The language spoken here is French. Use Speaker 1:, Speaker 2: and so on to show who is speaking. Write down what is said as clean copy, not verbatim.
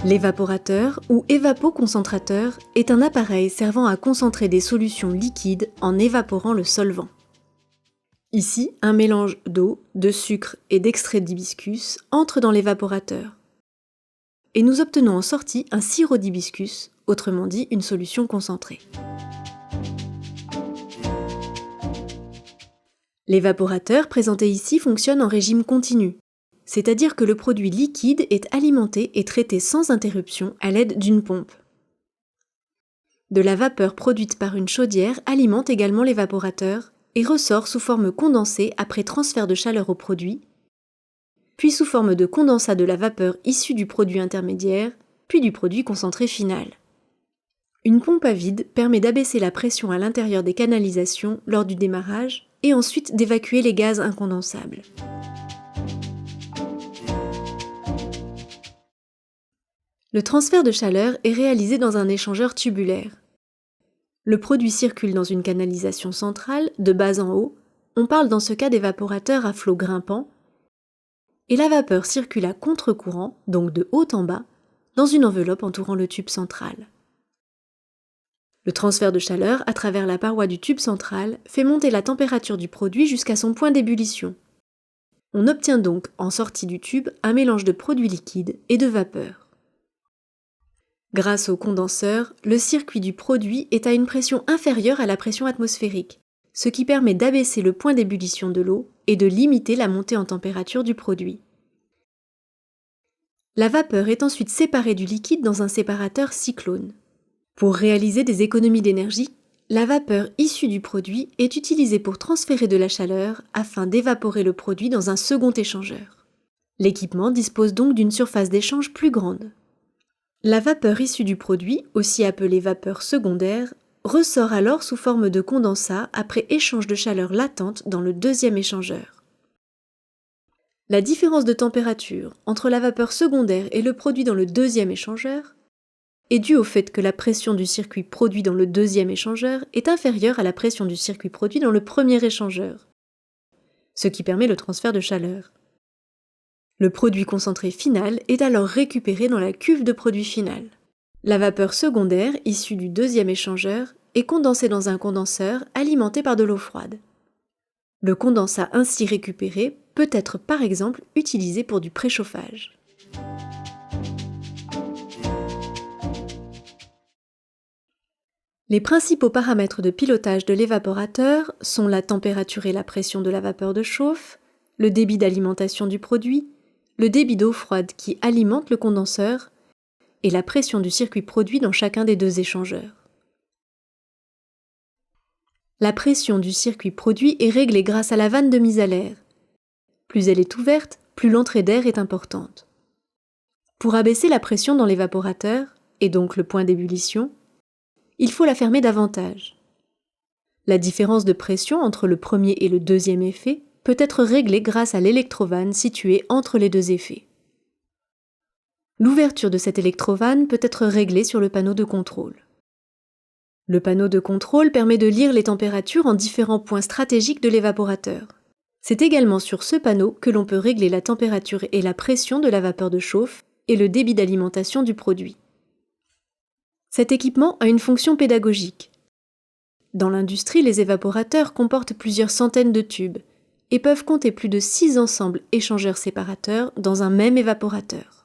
Speaker 1: L'évaporateur ou évapoconcentrateur est un appareil servant à concentrer des solutions liquides en évaporant le solvant. Ici, un mélange d'eau, de sucre et d'extrait d'hibiscus entre dans l'évaporateur. Et nous obtenons en sortie un sirop d'hibiscus, autrement dit une solution concentrée. L'évaporateur présenté ici fonctionne en régime continu, c'est-à-dire que le produit liquide est alimenté et traité sans interruption à l'aide d'une pompe. De la vapeur produite par une chaudière alimente également l'évaporateur et ressort sous forme condensée après transfert de chaleur au produit, puis sous forme de condensat de la vapeur issue du produit intermédiaire, puis du produit concentré final. Une pompe à vide permet d'abaisser la pression à l'intérieur des canalisations lors du démarrage et ensuite d'évacuer les gaz incondensables. Le transfert de chaleur est réalisé dans un échangeur tubulaire. Le produit circule dans une canalisation centrale, de bas en haut, on parle dans ce cas d'évaporateur à flot grimpant, et la vapeur circule à contre-courant, donc de haut en bas, dans une enveloppe entourant le tube central. Le transfert de chaleur à travers la paroi du tube central fait monter la température du produit jusqu'à son point d'ébullition. On obtient donc, en sortie du tube, un mélange de produit liquide et de vapeur. Grâce au condenseur, le circuit du produit est à une pression inférieure à la pression atmosphérique, ce qui permet d'abaisser le point d'ébullition de l'eau et de limiter la montée en température du produit. La vapeur est ensuite séparée du liquide dans un séparateur cyclone. Pour réaliser des économies d'énergie, la vapeur issue du produit est utilisée pour transférer de la chaleur afin d'évaporer le produit dans un second échangeur. L'équipement dispose donc d'une surface d'échange plus grande. La vapeur issue du produit, aussi appelée vapeur secondaire, ressort alors sous forme de condensat après échange de chaleur latente dans le deuxième échangeur. La différence de température entre la vapeur secondaire et le produit dans le deuxième échangeur est due au fait que la pression du circuit produit dans le deuxième échangeur est inférieure à la pression du circuit produit dans le premier échangeur, ce qui permet le transfert de chaleur. Le produit concentré final est alors récupéré dans la cuve de produit final. La vapeur secondaire, issue du deuxième échangeur, est condensée dans un condenseur alimenté par de l'eau froide. Le condensat ainsi récupéré peut être par exemple utilisé pour du préchauffage. Les principaux paramètres de pilotage de l'évaporateur sont la température et la pression de la vapeur de chauffe, le débit d'alimentation du produit, le débit d'eau froide qui alimente le condenseur et la pression du circuit produit dans chacun des deux échangeurs. La pression du circuit produit est réglée grâce à la vanne de mise à l'air. Plus elle est ouverte, plus l'entrée d'air est importante. Pour abaisser la pression dans l'évaporateur, et donc le point d'ébullition, il faut la fermer davantage. La différence de pression entre le premier et le deuxième effet peut être réglée grâce à l'électrovanne située entre les deux effets. L'ouverture de cette électrovanne peut être réglée sur le panneau de contrôle. Le panneau de contrôle permet de lire les températures en différents points stratégiques de l'évaporateur. C'est également sur ce panneau que l'on peut régler la température et la pression de la vapeur de chauffe et le débit d'alimentation du produit. Cet équipement a une fonction pédagogique. Dans l'industrie, les évaporateurs comportent plusieurs centaines de tubes et peuvent compter plus de 6 ensembles échangeurs séparateurs dans un même évaporateur.